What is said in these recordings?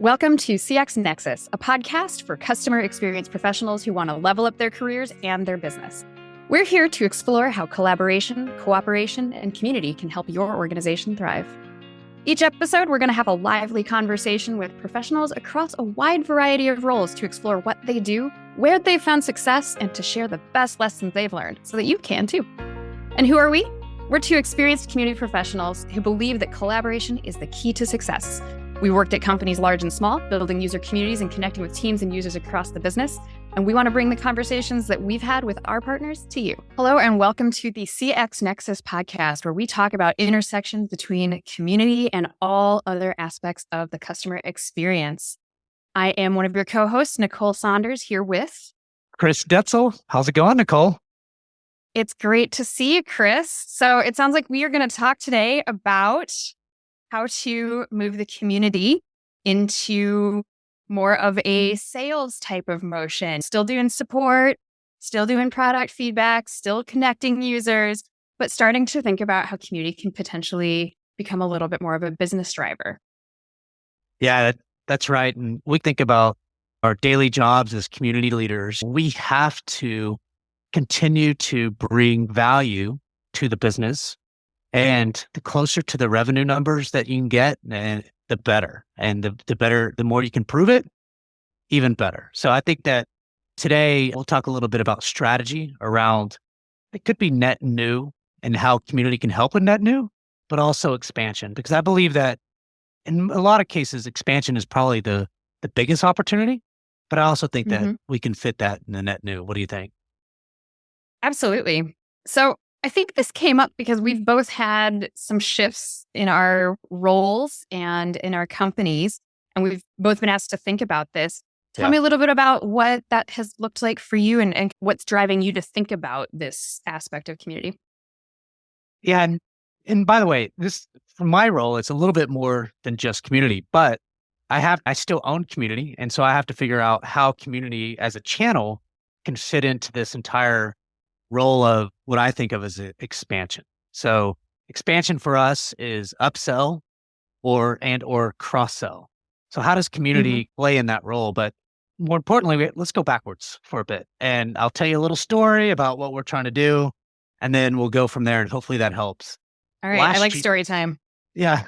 Welcome to CX Nexus, a podcast for customer experience professionals who want to level up their careers and their business. We're here to explore how collaboration, cooperation, and community can help your organization thrive. Each episode, we're going to have a lively conversation with professionals across a wide variety of roles to explore what they do, where they've found success, and to share the best lessons they've learned so that you can too. And who are we? We're two experienced community professionals who believe that collaboration is the key to success. We worked at companies large and small, building user communities and connecting with teams and users across the business. And we want to bring the conversations that we've had with our partners to you. Hello, and welcome to the CX Nexus podcast, where we talk about intersections between community and all other aspects of the customer experience. I am one of your co-hosts, Nicole Saunders, here with Chris Detzel. How's it going, Nicole? It's great to see you, Chris. So it sounds like we are going to talk today about how to move the community into more of a sales type of motion. Still doing support, still doing product feedback, still connecting users, but starting to think about how community can potentially become a little bit more of a business driver. Yeah, that's right. And we think about our daily jobs as community leaders. We have to continue to bring value to the business. And the closer to the revenue numbers that you can get, the better. And the better, the more you can prove it, even better. So I think that today we'll talk a little bit about strategy around, it could be net new and how community can help with net new, but also expansion. Because I believe that in a lot of cases, expansion is probably the biggest opportunity. But I also think that we can fit that in the net new. What do you think? Absolutely. So I think this came up because we've both had some shifts in our roles and in our companies, and we've both been asked to think about this. Tell me a little bit about what that has looked like for you and what's driving you to think about this aspect of community. Yeah. And by the way, this, for my role, it's a little bit more than just community, but I still own community. And so I have to figure out how community as a channel can fit into this entire role of what I think of as expansion. So expansion for us is upsell or cross sell. So how does community play in that role? But more importantly, let's go backwards for a bit, and I'll tell you a little story about what we're trying to do, and then we'll go from there. And hopefully that helps. All right, I like story time. Yeah,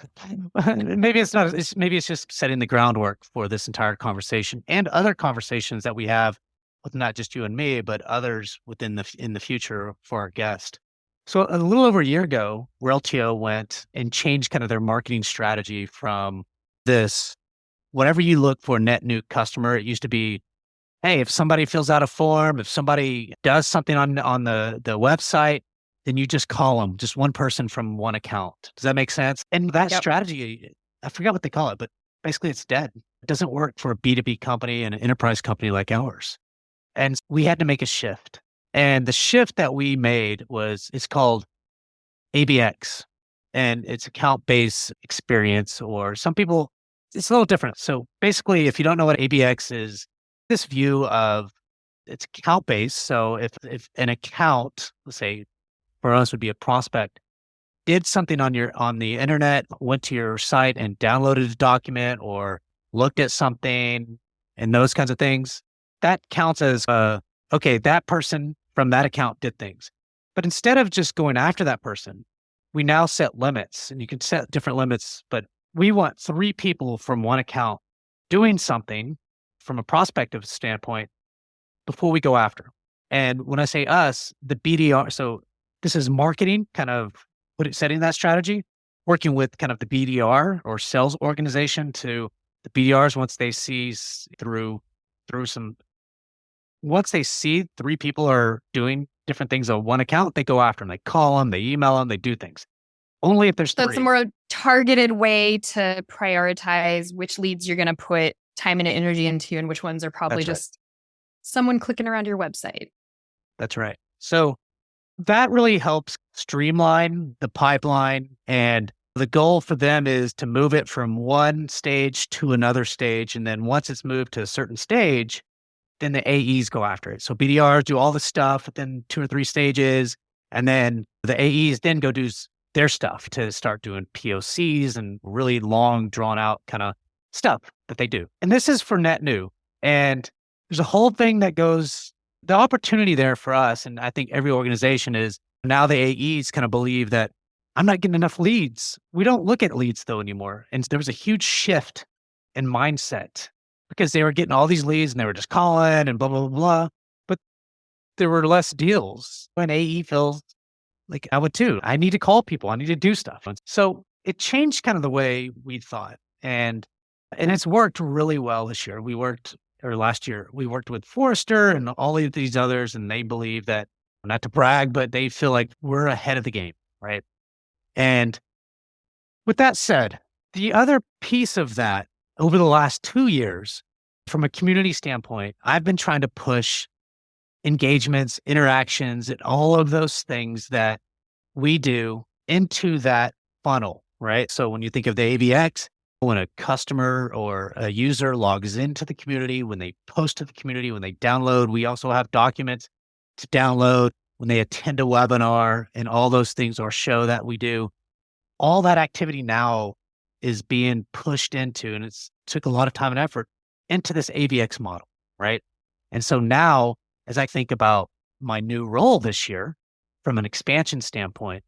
maybe it's not. Maybe it's just setting the groundwork for this entire conversation and other conversations that we have with not just you and me, but others in the future for our guest. So a little over a year ago, Reltio went and changed kind of their marketing strategy from this, whenever you look for a net new customer, it used to be, hey, if somebody fills out a form, if somebody does something on the website, then you just call them, just one person from one account. Does that make sense? And that strategy, I forgot what they call it, but basically it's dead. It doesn't work for a B2B company and an enterprise company like ours. And we had to make a shift. And the shift that we made it's called ABX, and it's account-based experience, or some people, it's a little different. So basically, if you don't know what ABX is, this view of it's account-based. So if an account, let's say for us would be a prospect, did something on the internet, went to your site and downloaded a document or looked at something and those kinds of things, that counts as, okay, that person from that account did things. But instead of just going after that person, we now set limits, and you can set different limits, but we want 3 people from one account doing something from a prospective standpoint before we go after. And when I say us, the BDR, so this is marketing, kind of setting that strategy, working with kind of the BDR or sales organization to the BDRs once they see once they see 3 people are doing different things on one account, they go after them. They call them, they email them, they do things. Only if there's 3. So it's a more targeted way to prioritize which leads you're going to put time and energy into and which ones are probably just someone clicking around your website. That's right. So that really helps streamline the pipeline. And the goal for them is to move it from one stage to another stage. And then once it's moved to a certain stage, then the AEs go after it. So BDRs do all the stuff within 2 or 3 stages. And then the AEs then go do their stuff to start doing POCs and really long drawn out kind of stuff that they do. And this is for net new. And there's a whole thing that goes, the opportunity there for us, and I think every organization is now the AEs kind of believe that I'm not getting enough leads. We don't look at leads though anymore. And there was a huge shift in mindset because they were getting all these leads and they were just calling and blah, blah, blah, blah. But there were less deals. An AE feels like I would too. I need to call people. I need to do stuff. And so it changed kind of the way we thought. And it's worked really well this year. Last year, we worked with Forrester and all of these others, and they believe that, not to brag, but they feel like we're ahead of the game, right? And with that said, the other piece of that over the last 2 years, from a community standpoint, I've been trying to push engagements, interactions, and all of those things that we do into that funnel, right? So when you think of the AVX, when a customer or a user logs into the community, when they post to the community, when they download, we also have documents to download, when they attend a webinar and all those things or show that we do. All that activity now is being pushed into, and it's took a lot of time and effort into this AVX model, right? And so now, as I think about my new role this year from an expansion standpoint,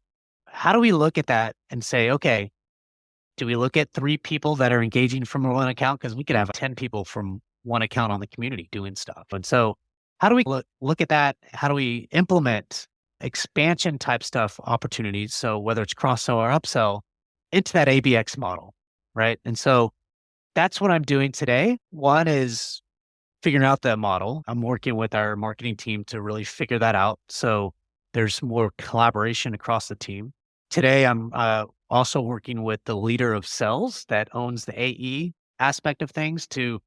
how do we look at that and say, okay, do we look at 3 people that are engaging from one account? Because we could have 10 people from one account on the community doing stuff. And so how do we look at that? How do we implement expansion type stuff opportunities? So whether it's cross-sell or upsell into that ABX model, right? And so that's what I'm doing today. One is figuring out that model. I'm working with our marketing team to really figure that out. So there's more collaboration across the team. Today, I'm also working with the leader of sales that owns the AE aspect of things to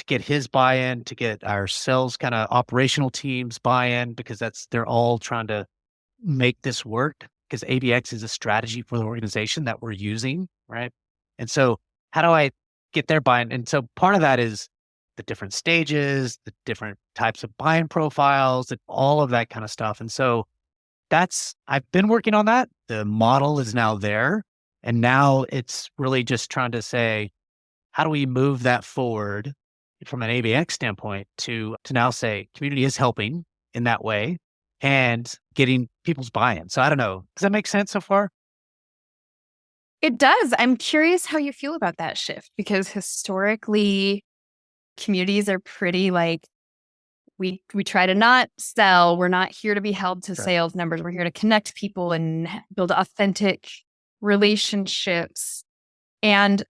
get his buy-in, to get our sales kind of operational teams buy-in, because they're all trying to make this work, because ABX is a strategy for the organization that we're using, right? And so how do I get their buy-in? And so part of that is the different stages, the different types of buy-in profiles, and all of that kind of stuff. And so I've been working on that. The model is now there. And now it's really just trying to say, how do we move that forward from an ABX standpoint to now say community is helping in that way and getting people's buy-in. So I don't know. Does that make sense so far? It does. I'm curious how you feel about that shift, because historically, communities are pretty like, we try to not sell. We're not here to be held to Sure. sales numbers. We're here to connect people and build authentic relationships. And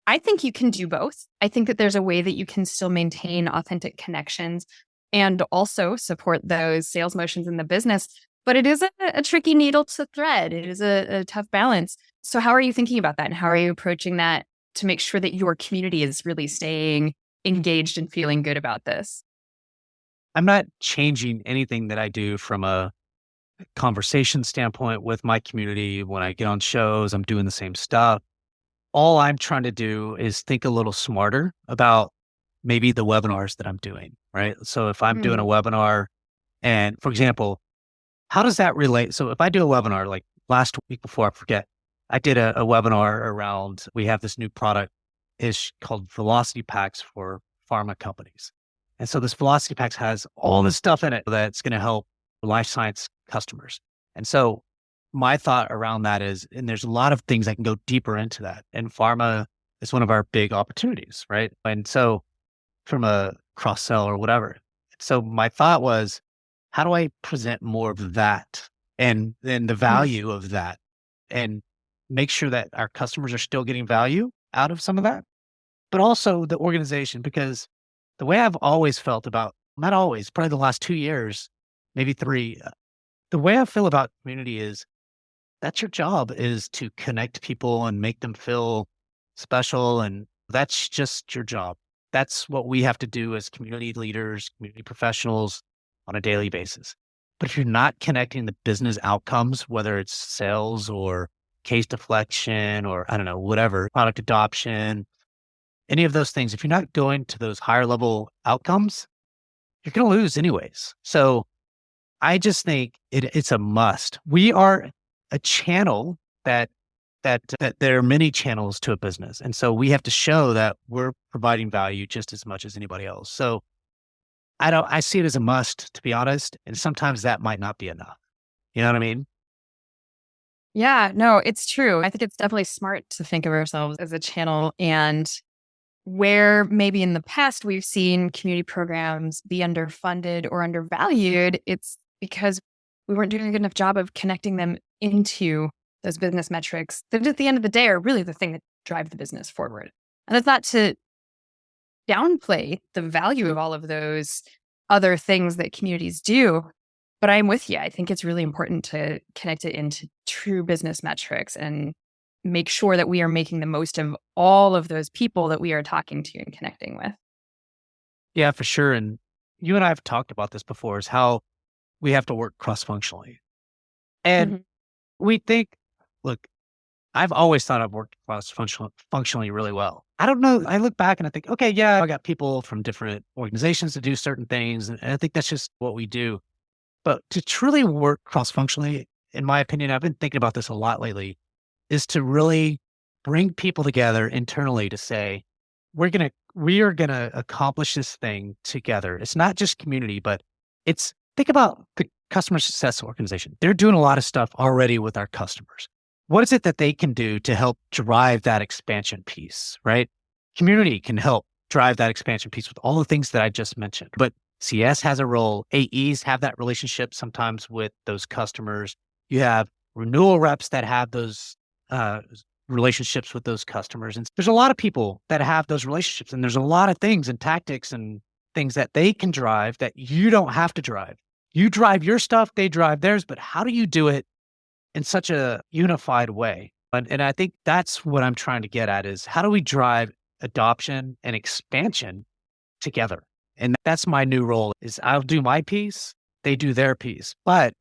I think you can do both. I think that there's a way that you can still maintain authentic connections and also support those sales motions in the business. But it is a tricky needle to thread. It is a tough balance. So how are you thinking about that? And how are you approaching that to make sure that your community is really staying engaged and feeling good about this? I'm not changing anything that I do from a conversation standpoint with my community. When I get on shows, I'm doing the same stuff. All I'm trying to do is think a little smarter about maybe the webinars that I'm doing, right? So if I'm doing a webinar and, for example, how does that relate? So if I do a webinar, like last week before I forget, I did a webinar around, we have this new product is called Velocity Packs for pharma companies. And so this Velocity Packs has all this stuff in it that's going to help life science customers. And so my thought around that is, and there's a lot of things I can go deeper into that. And pharma is one of our big opportunities, right? And so from a cross sell or whatever. So my thought was, how do I present more of that and then the value of that and make sure that our customers are still getting value out of some of that, but also the organization, because the way I've always felt about, not always, probably the last 2 years, maybe 3, the way I feel about community is that's your job, is to connect people and make them feel special. And that's just your job. That's what we have to do as community leaders, community professionals on a daily basis. But if you're not connecting the business outcomes, whether it's sales or case deflection or I don't know, whatever, product adoption, any of those things, if you're not going to those higher level outcomes, you're going to lose anyways. So I just think it's a must. We are a channel that that there are many channels to a business. And so we have to show that we're providing value just as much as anybody else. So I see it as a must, to be honest. And sometimes that might not be enough. You know what I mean? Yeah, no, it's true. I think it's definitely smart to think of ourselves as a channel, and where maybe in the past we've seen community programs be underfunded or undervalued, it's because we weren't doing a good enough job of connecting them into those business metrics that at the end of the day are really the thing that drive the business forward. And that's not to downplay the value of all of those other things that communities do. But I'm with you. I think it's really important to connect it into true business metrics and make sure that we are making the most of all of those people that we are talking to and connecting with. Yeah, for sure. And you and I have talked about this before, is how we have to work cross-functionally. And Mhm. we think, look, I've always thought I've worked functionally really well. I don't know. I look back and I think, okay, yeah, I got people from different organizations to do certain things. And I think that's just what we do. But to truly work cross-functionally, in my opinion, I've been thinking about this a lot lately, is to really bring people together internally to say, we are gonna accomplish this thing together. It's not just community, but think about the customer success organization. They're doing a lot of stuff already with our customers. What is it that they can do to help drive that expansion piece, right? Community can help drive that expansion piece with all the things that I just mentioned. But CS has a role. AEs have that relationship sometimes with those customers. You have renewal reps that have those uh, relationships with those customers. And there's a lot of people that have those relationships. And there's a lot of things and tactics and things that they can drive that you don't have to drive. You drive your stuff, they drive theirs. But how do you do it in such a unified way? And I think that's what I'm trying to get at, is how do we drive adoption and expansion together? And that's my new role, is I'll do my piece, they do their piece. But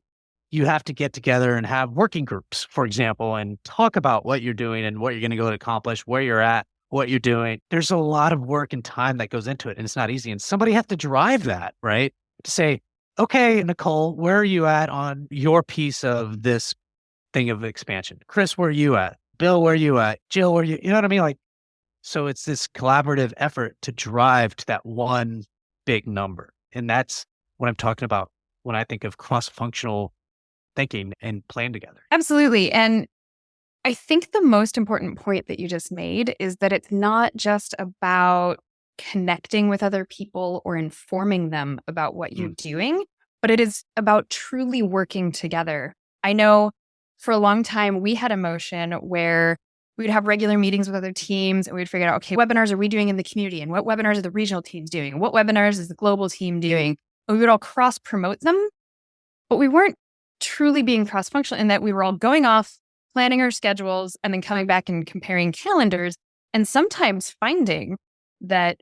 you have to get together and have working groups, for example, and talk about what you're doing and what you're going to go to accomplish, where you're at, what you're doing. There's a lot of work and time that goes into it, and it's not easy. And somebody has to drive that, right? To say, okay, Nicole, where are you at on your piece of this thing of expansion? Chris, where are you at? Bill, where are you at? Jill, where are you know what I mean? Like, so it's this collaborative effort to drive to that one big number. And that's what I'm talking about when I think of cross-functional thinking and plan together. Absolutely. And I think the most important point that you just made is that it's not just about connecting with other people or informing them about what you're doing, but it is about truly working together. I know for a long time, we had a motion where we'd have regular meetings with other teams and we'd figure out, okay, what webinars are we doing in the community? And what webinars are the regional teams doing? And what webinars is the global team doing? And we would all cross promote them, but we weren't truly being cross-functional in that we were all going off, planning our schedules, and then coming back and comparing calendars, and sometimes finding that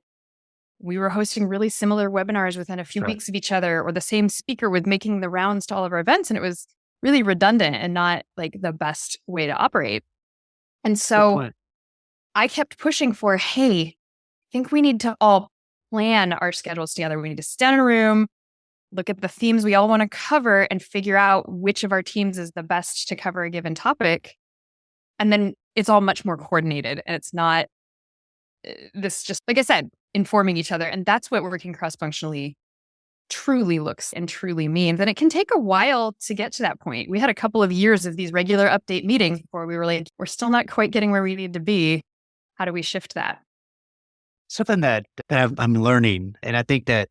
we were hosting really similar webinars within a few weeks of each other, or the same speaker was making the rounds to all of our events, and it was really redundant and not like the best way to operate. And so I kept pushing for, hey, I think we need to all plan our schedules together. We need to sit in a room, look at the themes we all want to cover, and figure out which of our teams is the best to cover a given topic. And then it's all much more coordinated, and it's not this, just like I said, informing each other. And that's what working cross-functionally truly looks and truly means. And it can take a while to get to that point. We had a couple of years of these regular update meetings before we were like, we're still not quite getting where we need to be. How do we shift that? Something that I'm learning, and I think that,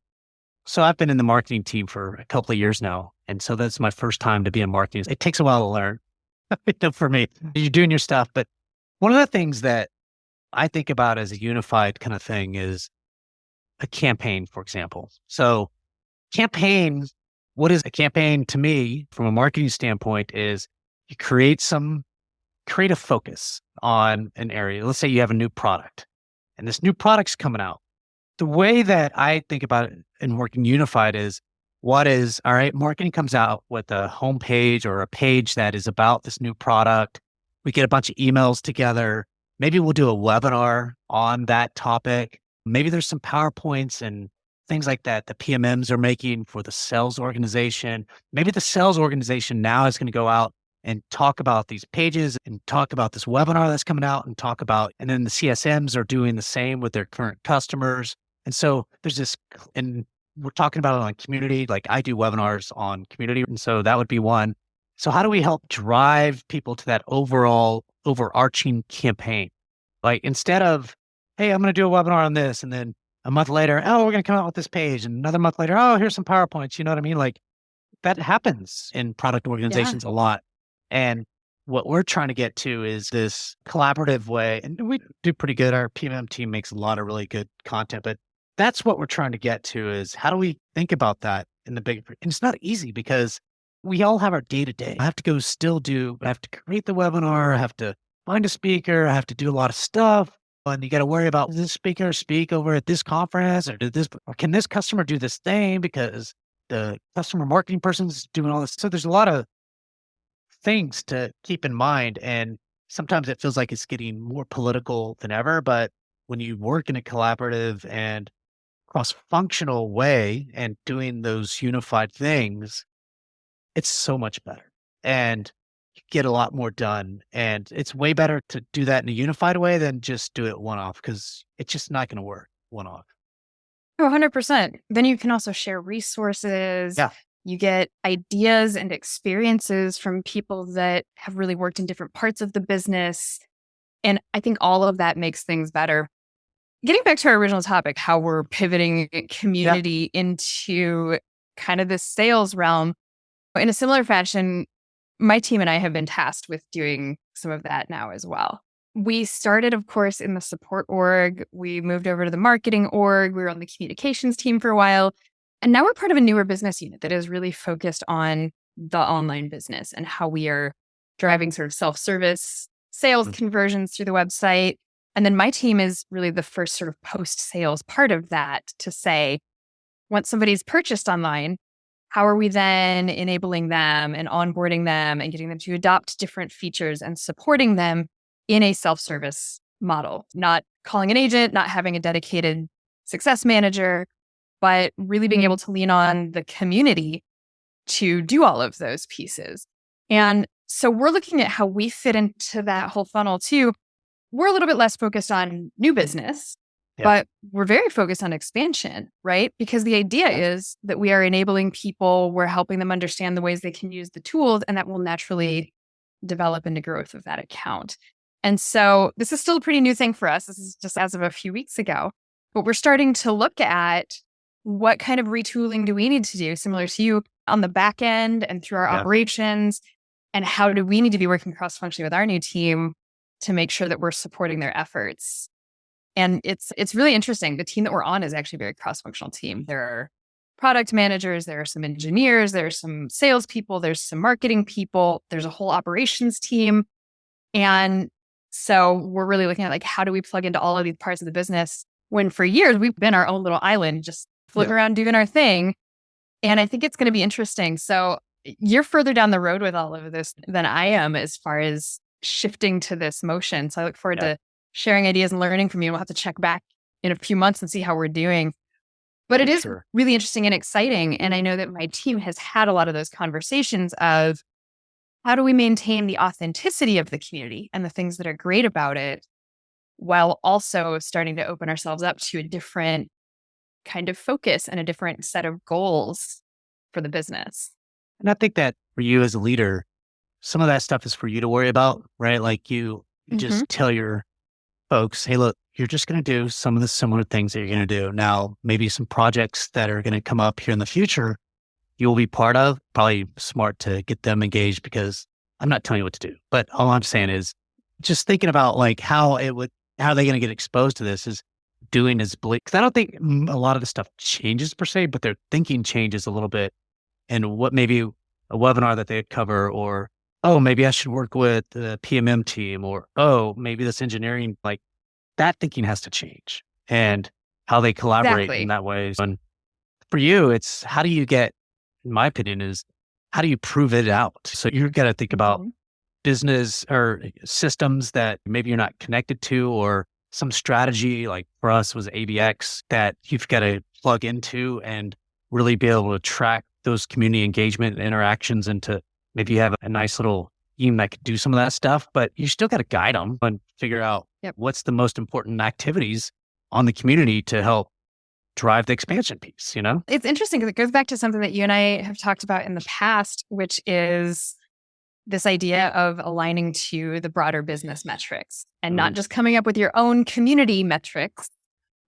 so I've been in the marketing team for a couple of years now. And so that's my first time to be in marketing. It takes a while to learn for me. You're doing your stuff. But one of the things that I think about as a unified kind of thing is a campaign, for example. So campaign, what is a campaign to me from a marketing standpoint is you create a focus on an area. Let's say you have a new product and this new product's coming out. The way that I think about it in working unified is, all right, marketing comes out with a homepage or a page that is about this new product. We get a bunch of emails together. Maybe we'll do a webinar on that topic. Maybe there's some PowerPoints and things like that the PMMs are making for the sales organization. Maybe the sales organization now is going to go out and talk about these pages and talk about this webinar that's coming out and talk about, and then the CSMs are doing the same with their current customers. And so there's this, and we're talking about it on community. Like I do webinars on community. And so that would be one. So how do we help drive people to that overall overarching campaign? Like instead of, hey, I'm going to do a webinar on this. And then a month later, oh, we're going to come out with this page. And another month later, oh, here's some PowerPoints. You know what I mean? Like that happens in product Yeah. organizations a lot. And what we're trying to get to is this collaborative way. And we do pretty good. Our PMM team makes a lot of really good content, but that's what we're trying to get to is how do we think about that in the big, and it's not easy because we all have our day to day. I have to create the webinar. I have to find a speaker. I have to do a lot of stuff. And you got to worry about, does this speaker speak over at this conference or can this customer do this thing because the customer marketing person's doing all this. So there's a lot of things to keep in mind. And sometimes it feels like it's getting more political than ever. But when you work in a collaborative and cross-functional way and doing those unified things, it's so much better. And you get a lot more done. And it's way better to do that in a unified way than just do it one-off because it's just not going to work one-off. Oh, 100%. Then you can also share resources. Yeah. You get ideas and experiences from people that have really worked in different parts of the business. And I think all of that makes things better. Getting back to our original topic, how we're pivoting community into kind of the sales realm, in a similar fashion, my team and I have been tasked with doing some of that now as well. We started, of course, in the support org. We moved over to the marketing org. We were on the communications team for a while. And now we're part of a newer business unit that is really focused on the online business and how we are driving sort of self-service sales conversions through the website. And then my team is really the first sort of post-sales part of that to say, once somebody's purchased online, how are we then enabling them and onboarding them and getting them to adopt different features and supporting them in a self-service model, not calling an agent, not having a dedicated success manager, but really being able to lean on the community to do all of those pieces. And so we're looking at how we fit into that whole funnel too. We're a little bit less focused on new business, but we're very focused on expansion, right? Because the idea is that we are enabling people, we're helping them understand the ways they can use the tools, and that will naturally develop into growth of that account. And so this is still a pretty new thing for us. This is just as of a few weeks ago, but we're starting to look at what kind of retooling do we need to do, similar to you, on the back end and through our operations, and how do we need to be working cross-functionally with our new team to make sure that we're supporting their efforts. And it's really interesting. The team that we're on is actually a very cross-functional team. There are product managers, there are some engineers, there are some salespeople, there's some marketing people, there's a whole operations team. And so we're really looking at like, how do we plug into all of these parts of the business when for years we've been our own little island, just floating around doing our thing. And I think it's going to be interesting. So you're further down the road with all of this than I am as far as shifting to this motion. So I look forward to sharing ideas and learning from you. We'll have to check back in a few months and see how we're doing. But it is really interesting and exciting. And I know that my team has had a lot of those conversations of how do we maintain the authenticity of the community and the things that are great about it, while also starting to open ourselves up to a different kind of focus and a different set of goals for the business. And I think that for you as a leader, some of that stuff is for you to worry about, right? Like you just tell your folks, hey, look, you're just going to do some of the similar things that you're going to do. Now, maybe some projects that are going to come up here in the future, you'll be part of. Probably smart to get them engaged because I'm not telling you what to do. But all I'm saying is just thinking about like how they're going to get exposed to this is doing as bleak. Because I don't think a lot of the stuff changes per se, but their thinking changes a little bit. And what maybe a webinar that they'd cover, or, oh, maybe I should work with the PMM team, or, oh, maybe this engineering, like that thinking has to change and how they collaborate in that way. And for you, it's how do you get, in my opinion, is how do you prove it out? So you've got to think about business or systems that maybe you're not connected to, or some strategy, like for us was ABX, that you've got to plug into and really be able to track those community engagement interactions into, maybe you have a nice little team that could do some of that stuff, but you still got to guide them and figure out Yep. what's the most important activities on the community to help drive the expansion piece, It's interesting because it goes back to something that you and I have talked about in the past, which is this idea of aligning to the broader business metrics and not just coming up with your own community metrics,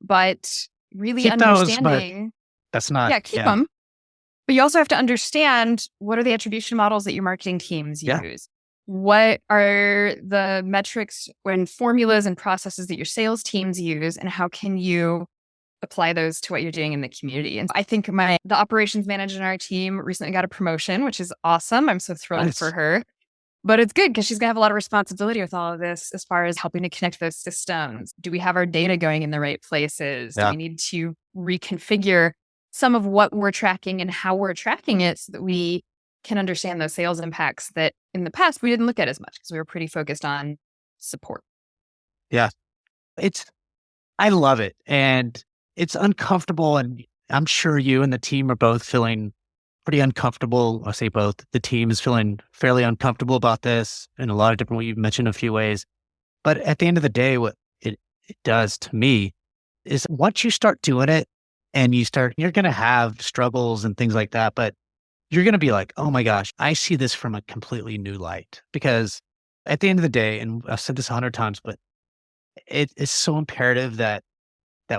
but really Keep those, understanding. that's not, Yeah, keep them. But you also have to understand, what are the attribution models that your marketing teams Yeah. use? What are the metrics and formulas and processes that your sales teams use? And how can you apply those to what you're doing in the community? And I think the operations manager in our team recently got a promotion, which is awesome. I'm so thrilled for her. But it's good because she's going to have a lot of responsibility with all of this as far as helping to connect those systems. Do we have our data going in the right places? Yeah. Do we need to reconfigure some of what we're tracking and how we're tracking it so that we can understand those sales impacts that in the past we didn't look at as much because we were pretty focused on support. Yeah. I love it. And it's uncomfortable. And I'm sure you and the team are both feeling pretty uncomfortable. I say both. The team is feeling fairly uncomfortable about this in a lot of different ways. You've mentioned a few ways. But at the end of the day, what it does to me is once you start doing it and you're going to have struggles and things like that, but you're going to be like, oh my gosh, I see this from a completely new light. Because at the end of the day, and I've said this 100 times, but it is so imperative that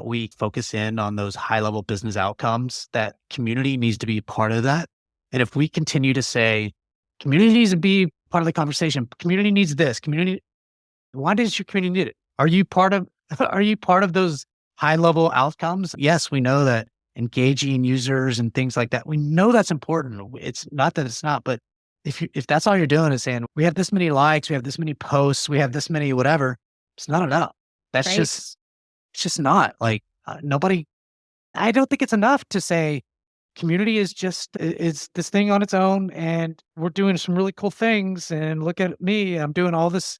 we focus in on those high level business outcomes, that community needs to be part of that. And if we continue to say community needs to be part of the conversation, community needs this, why does your community need it? Are you part of those high level outcomes? Yes, we know that engaging users and things like that, we know that's important. It's not that it's not, but if that's all you're doing is saying we have this many likes, we have this many posts, we have this many whatever, it's not enough. That's Right. it's just not like nobody. I don't think it's enough to say community is this thing on its own, and we're doing some really cool things. And look at me, I'm doing all this,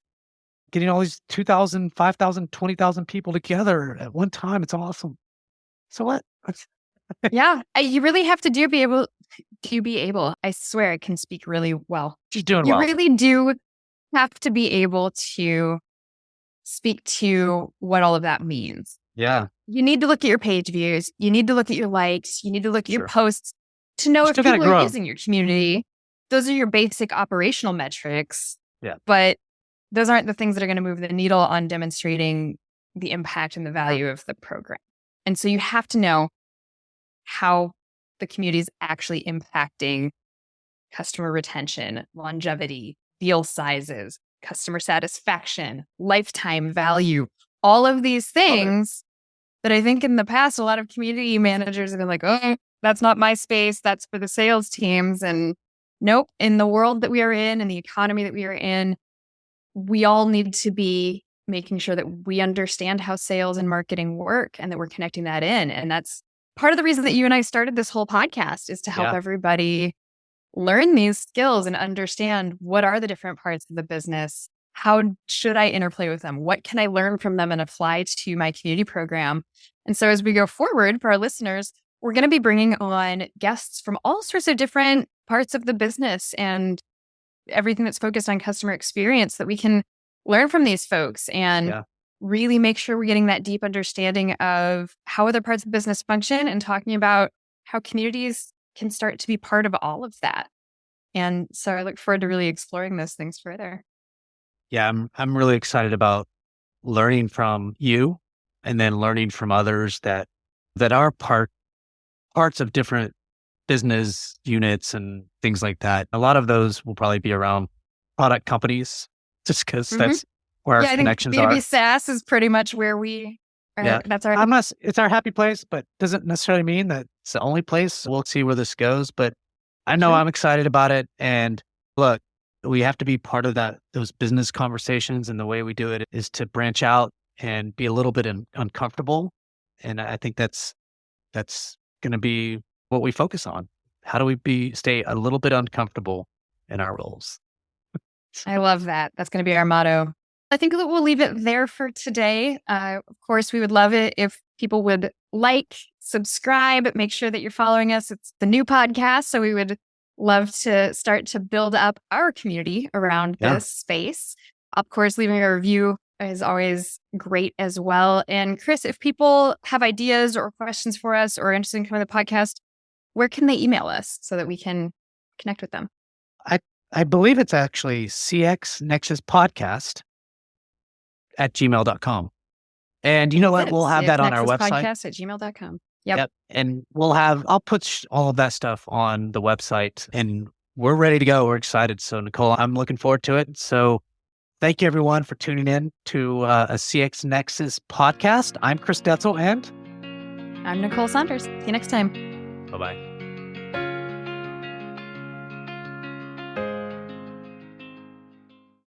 getting all these 2,000, 5,000, 20,000 people together at one time. It's awesome. So what? Yeah, you really have to be able. I swear I can speak really well. She's doing You well. really do have to be able to speak to what all of that means. Yeah. You need to look at your page views. You need to look at your likes. You need to look at your Sure. posts to know You if still gotta people are grow. using your community. Those are your basic operational metrics. Yeah. But those aren't the things that are going to move the needle on demonstrating the impact and the value of the program. And so you have to know how the community is actually impacting customer retention, longevity, deal sizes, customer satisfaction, lifetime value, all of these things that I think in the past, a lot of community managers have been like, oh, that's not my space. That's for the sales teams. And nope, in the world that we are in the economy that we are in, we all need to be making sure that we understand how sales and marketing work and that we're connecting that in. And that's part of the reason that you and I started this whole podcast, is to help everybody learn these skills and understand what are the different parts of the business. How should I interplay with them? What can I learn from them and apply to my community program? And so as we go forward for our listeners, we're going to be bringing on guests from all sorts of different parts of the business and everything that's focused on customer experience, that we can learn from these folks and really make sure we're getting that deep understanding of how other parts of the business function and talking about how communities can start to be part of all of that. And so I look forward to really exploring those things further. Yeah, I'm really excited about learning from you, and then learning from others that are parts of different business units and things like that. A lot of those will probably be around product companies, just because that's where our connections I think are. B2B SaaS is pretty much where we are. Yeah. That's our It's our happy place, but doesn't necessarily mean that it's the only place. We'll see where this goes, but I know I'm excited about it. And look, we have to be part of those business conversations, and the way we do it is to branch out and be a little bit uncomfortable. And I think that's going to be what we focus on. How do we stay a little bit uncomfortable in our roles? I love that. That's going to be our motto. I think that we'll leave it there for today. Of course, we would love it if people would like, subscribe, make sure that you're following us. It's the new podcast, so we would love to start to build up our community around this space. Of course, leaving a review is always great as well. And Chris, if people have ideas or questions for us or are interested in coming to the podcast, where can they email us so that we can connect with them? I believe it's actually cxnexuspodcast@gmail.com. And you know what? We'll have that on our website. Podcast@gmail.com. Yep. And I'll put all of that stuff on the website, and we're ready to go. We're excited. So Nicole, I'm looking forward to it. So thank you everyone for tuning in to a CX Nexus podcast. I'm Chris Detzel, and I'm Nicole Saunders. See you next time. Bye-bye.